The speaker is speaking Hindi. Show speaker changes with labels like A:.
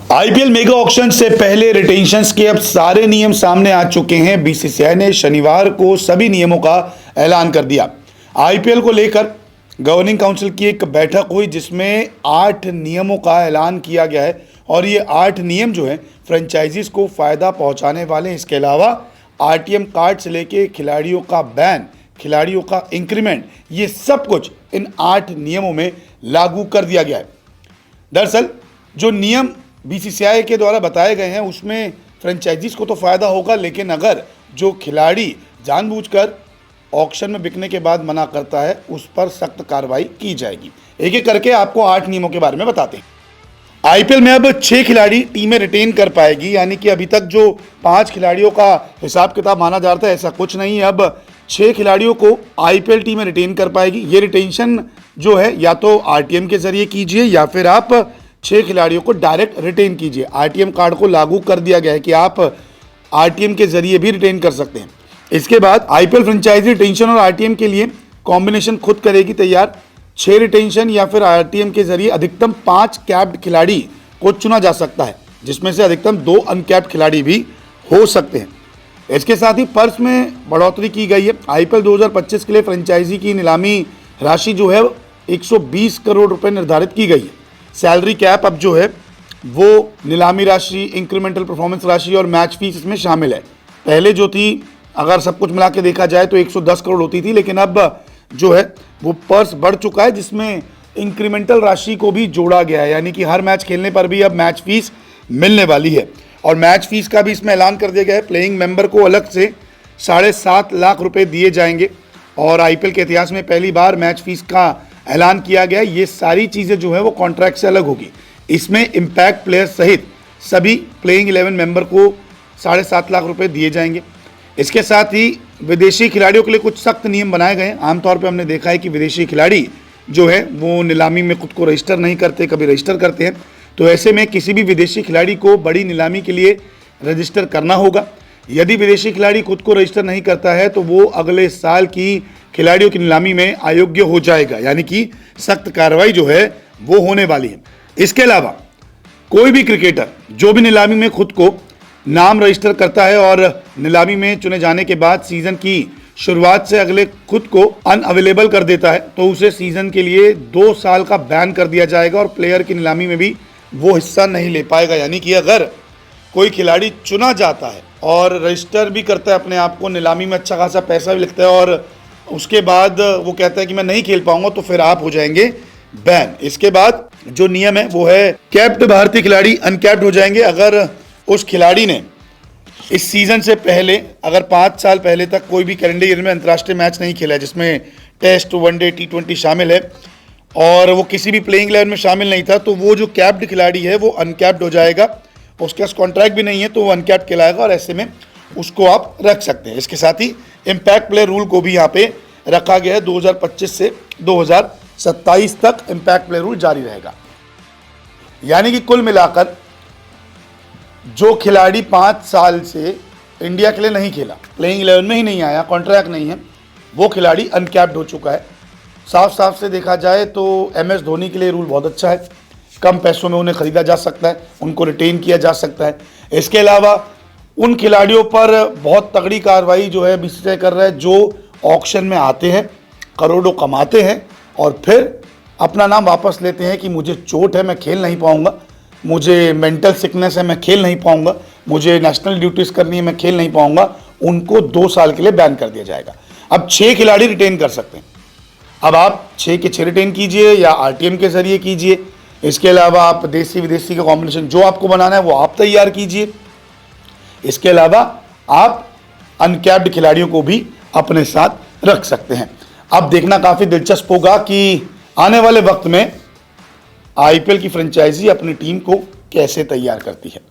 A: आईपीएल मेगा ऑक्शन से पहले रिटेंशंस के अब सारे नियम सामने आ चुके हैं। बीसीसीआई ने शनिवार को सभी नियमों का ऐलान कर दिया। आईपीएल को लेकर गवर्निंग काउंसिल की एक बैठक हुई जिसमें 8 नियमों का ऐलान किया गया है और ये 8 नियम जो है फ्रेंचाइजीज को फ़ायदा पहुंचाने वाले हैं। इसके अलावा आरटीएम कार्ड से लेके खिलाड़ियों का बैन, खिलाड़ियों का इंक्रीमेंट, ये सब कुछ इन 8 नियमों में लागू कर दिया गया है। दरअसल जो नियम बीसीसीआई के द्वारा बताए गए हैं उसमें फ्रेंचाइजीज को तो फ़ायदा होगा, लेकिन अगर जो खिलाड़ी जानबूझकर ऑक्शन में बिकने के बाद मना करता है उस पर सख्त कार्रवाई की जाएगी। एक एक करके आपको 8 नियमों के बारे में बताते हैं। आईपीएल में अब 6 खिलाड़ी टीमें रिटेन कर पाएगी, यानी कि अभी तक जो 5 खिलाड़ियों का हिसाब किताब माना जा रहा था ऐसा कुछ नहीं है। अब 6 खिलाड़ियों को आईपीएल टीमें रिटेन कर पाएगी। ये रिटेंशन जो है या तो आरटीएम के जरिए कीजिए या फिर आप 6 खिलाड़ियों को डायरेक्ट रिटेन कीजिए। आरटीएम कार्ड को लागू कर दिया गया है कि आप आरटीएम के जरिए भी रिटेन कर सकते हैं। इसके बाद आईपीएल फ्रेंचाइजी रिटेंशन और आरटीएम के लिए कॉम्बिनेशन खुद करेगी तैयार। 6 रिटेंशन या फिर आरटीएम के जरिए अधिकतम 5 कैप्ड खिलाड़ी को चुना जा सकता है, जिसमें से अधिकतम 2 अनकैप्ड खिलाड़ी भी हो सकते हैं। इसके साथ ही पर्स में बढ़ोतरी की गई है। आईपीएल 2025 के लिए फ्रेंचाइजी की नीलामी राशि जो है 120 करोड़ रुपए निर्धारित की गई है। सैलरी कैप अब जो है वो नीलामी राशि, इंक्रीमेंटल परफॉर्मेंस राशि और मैच फीस इसमें शामिल है। पहले जो थी, अगर सब कुछ मिला के देखा जाए तो 110 करोड़ होती थी, लेकिन अब जो है वो पर्स बढ़ चुका है जिसमें इंक्रीमेंटल राशि को भी जोड़ा गया है, यानी कि हर मैच खेलने पर भी अब मैच फीस मिलने वाली है। और मैच फीस का भी इसमें ऐलान कर दिया गया है। प्लेइंग मेंबर को अलग से 7.5 लाख रुपए दिए जाएंगे और आईपीएल के इतिहास में पहली बार मैच फीस का ऐलान किया गया। ये सारी चीज़ें जो है वो कॉन्ट्रैक्ट से अलग होगी। इसमें इम्पैक्ट प्लेयर सहित सभी प्लेइंग 11 मेंबर को 7.5 लाख रुपए दिए जाएंगे। इसके साथ ही विदेशी खिलाड़ियों के लिए कुछ सख्त नियम बनाए गए हैं। आमतौर पे हमने देखा है कि विदेशी खिलाड़ी जो है वो नीलामी में खुद को रजिस्टर नहीं करते, कभी रजिस्टर करते हैं। तो ऐसे में किसी भी विदेशी खिलाड़ी को बड़ी नीलामी के लिए रजिस्टर करना होगा। यदि विदेशी खिलाड़ी खुद को रजिस्टर नहीं करता है तो वो अगले साल की खिलाड़ियों की नीलामी में अयोग्य हो जाएगा, यानी कि सख्त कार्रवाई जो है वो होने वाली है। इसके अलावा कोई भी क्रिकेटर जो भी नीलामी में खुद को नाम रजिस्टर करता है और नीलामी में चुने जाने के बाद सीजन की शुरुआत से अगले खुद को अनअवेलेबल कर देता है तो उसे सीजन के लिए 2 साल का बैन कर दिया जाएगा और प्लेयर की नीलामी में भी वो हिस्सा नहीं ले पाएगा। यानी कि अगर कोई खिलाड़ी चुना जाता है और रजिस्टर भी करता है अपने आप को, नीलामी में अच्छा खासा पैसा भी लगता है और उसके बाद वो कहता है कि मैं नहीं खेल पाऊंगा, तो फिर आप हो जाएंगे बैन। इसके बाद जो नियम है वो है कैप्ड भारतीय खिलाड़ी अनकैप्ड हो जाएंगे अगर उस खिलाड़ी ने इस सीजन से पहले अगर 5 साल पहले तक कोई भी कैलेंडर ईयर में अंतर्राष्ट्रीय मैच नहीं खेला है, जिसमें टेस्ट, वनडे, T20 शामिल है और वो किसी भी प्लेइंग 11 में शामिल नहीं था, तो वो जो कैप्ड खिलाड़ी है वो अनकैप्ड हो जाएगा। उसके पास कॉन्ट्रैक्ट भी नहीं है तो वो अनकैप्ड कहलाएगा और ऐसे में उसको आप रख सकते हैं। इसके साथ ही इम्पैक्ट प्लेयर रूल को भी यहाँ पे रखा गया है। 2025 से 2027 तक इम्पैक्ट प्लेयर रूल जारी रहेगा। यानी कि कुल मिलाकर जो खिलाड़ी 5 साल से इंडिया के लिए नहीं खेला, प्लेइंग 11 में ही नहीं आया, कॉन्ट्रैक्ट नहीं है, वो खिलाड़ी अनकैप्ड हो चुका है। साफ साफ से देखा जाए तो MS धोनी के लिए रूल बहुत अच्छा है। कम पैसों में उन्हें खरीदा जा सकता है, उनको रिटेन किया जा सकता है। इसके अलावा उन खिलाड़ियों पर बहुत तगड़ी कार्रवाई जो है बीसीसीआई कर रहा है जो ऑक्शन में आते हैं, करोड़ों कमाते हैं और फिर अपना नाम वापस लेते हैं कि मुझे चोट है, मैं खेल नहीं पाऊंगा, मुझे मेंटल सिकनेस है, मैं खेल नहीं पाऊंगा, मुझे नेशनल ड्यूटीज़ करनी है, मैं खेल नहीं पाऊंगा। उनको 2 साल के लिए बैन कर दिया जाएगा। अब 6 खिलाड़ी रिटेन कर सकते हैं। अब आप 6 के 6 रिटेन कीजिए या आरटीएम के जरिए कीजिए। इसके अलावा आप देसी विदेशी का कॉम्बिनेशन जो आपको बनाना है वो आप तैयार कीजिए। इसके अलावा आप अनकैप्ड खिलाड़ियों को भी अपने साथ रख सकते हैं। अब देखना काफ़ी दिलचस्प होगा कि आने वाले वक्त में आईपीएल की फ्रेंचाइजी अपनी टीम को कैसे तैयार करती है।